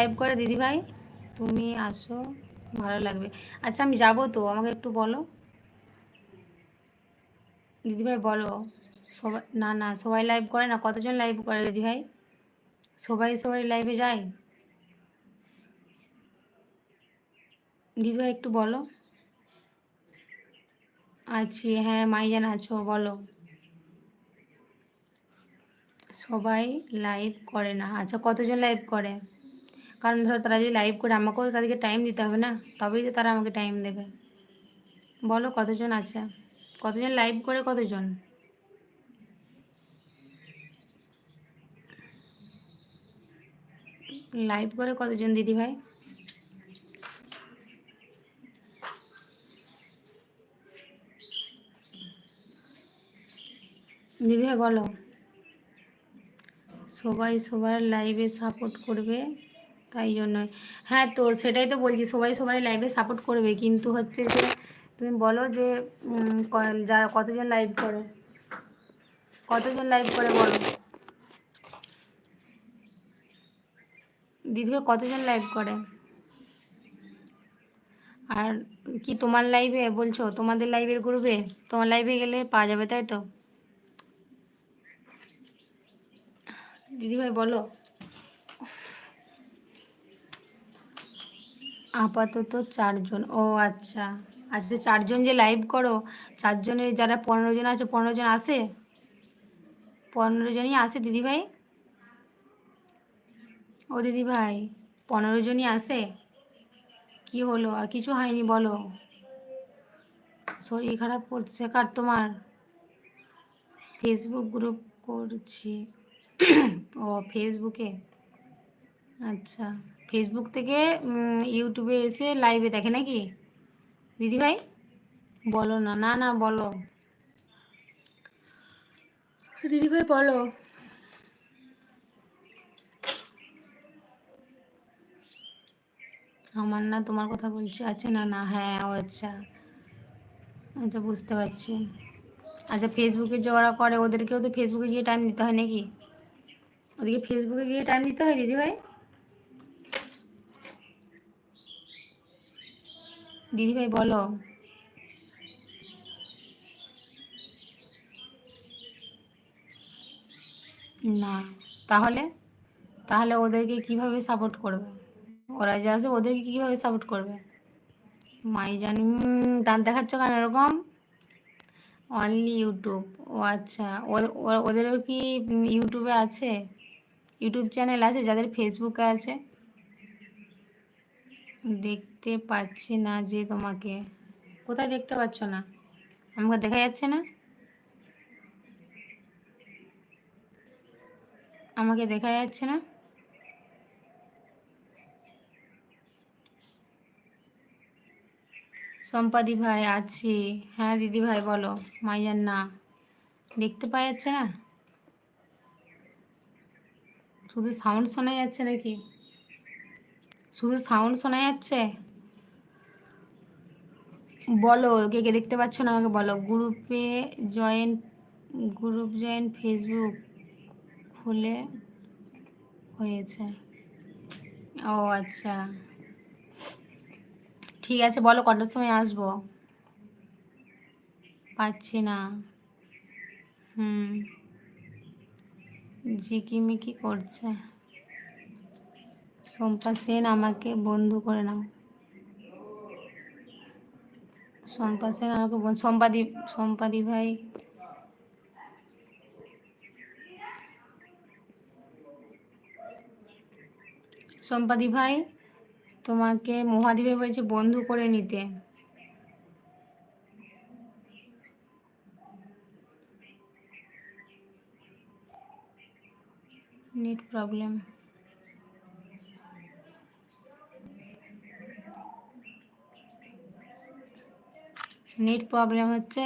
Live করে দিদিভাই, তুমি আসো, ভালো লাগবে। আচ্ছা আমি যাবো তো, আমাকে একটু বলো দিদিভাই, বলো। সবাই না না, সবাই লাইভ করে না, কতজন লাইভ করে দিদিভাই? সবাই সবাই লাইভে যায় দিদিভাই, একটু বলো। আছি, হ্যাঁ মাইজান আছো, বলো। সবাই লাইভ করে না, আচ্ছা কতজন লাইভ করে? কারণ ধরো তারা যদি লাইভ করে আমাকেও তাদেরকে টাইম দিতে হবে না, তবেই তো তারা আমাকে টাইম দেবে। বলো কতজন আছে, কতজন লাইভ করে, কতজন লাইভ করে, কতজন দিদিভাই? দিদিভাই বলো। সবাই সবার লাইভে সাপোর্ট করবে, তাই জন্যই। হ্যাঁ তো সেটাই তো বলছি, সবাই সবাই লাইভে সাপোর্ট করবে, কিন্তু হচ্ছে যে তুমি বলো যে যারা কতজন লাইভ করে, কতজন লাইভ করে বলো দিদিভাই, কতজন লাইভ করে? আর কি তোমার লাইভে বলছো, তোমাদের লাইভের গ্রুপে, তোমার লাইভে গেলে পাওয়া যাবে, তাই তো? দিদিভাই বলো। আপাতত 4 জন, ও আচ্ছা। আচ্ছা 4 জন যে লাইভ করো, 4 জনের যারা 15 জন আছে, 15 জন আসে? 15 জনই আসে দিদিভাই? ও দিদিভাই, 15 জনই আসে? কি হলো, আর কিছু হয়নি বলো? শরীর খারাপ করছে কার, তোমার? ফেসবুক গ্রুপ করছি। ও ফেসবুকে, আচ্ছা। ফেসবুক থেকে ইউটিউবে এসে লাইভে দেখে নাকি দিদিভাই? বলো না, না না বলো দিদিভাই, বলো। আমার না তোমার কথা বলছি, আচ্ছা না না, হ্যাঁ ও আচ্ছা। আচ্ছা বুঝতে পারছি। আচ্ছা ফেসবুকে যে ওরা করে, ওদেরকেও তো ফেসবুকে গিয়ে টাইম দিতে হয় নাকি? ওদেরকে ফেসবুকে গিয়ে টাইম দিতে হয় দিদিভাই? দিদিভাই বলো। না, তাহলে তাহলে ওদেরকে কিভাবে সাপোর্ট করবে? ওরা যে আছে ওদেরকে কিভাবে সাপোর্ট করবে? মাই জানি, দাঁত দেখাচ্ছ কেন এরকম? অনলি ইউটিউব, ও আচ্ছা। ওদেরও কি ইউটিউবে আছে, ইউটিউব চ্যানেল আছে যাদের ফেসবুকে আছে? দেখতে পাচ্ছি না যে তোমাকে, কোথায় দেখতে পাচ্ছ না? আমাকে দেখা যাচ্ছে না, আমাকে দেখা যাচ্ছে না। সম্পাদি ভাই আছি, হ্যাঁ দিদি ভাই বলো। মাইয়ার না, দেখতে পাওয়া যাচ্ছে না, শুধু সাউন্ড শোনা যাচ্ছে নাকি? শুধু সাউন্ড শোনা যাচ্ছে? বলো কে কে দেখতে পাচ্ছ না আমাকে বলো। গ্রুপে জয়েন, গ্রুপ জয়েন ফেসবুক খুলে হয়েছে, ও আচ্ছা। ঠিক আছে বলো কটার সময় আসবো? পাচ্ছি না। হুম, ঝিকিমিকি করছে। শম্পা সেন আমাকে বন্ধু করে নাও, শম্পা সেন আমাকে সম্পাদি, সম্পাদি ভাই। সম্পাদি ভাই, তোমাকে মহাদি ভাই বলছে বন্ধু করে নিতে। নেট প্রবলেম, নেট প্রবলেম হচ্ছে।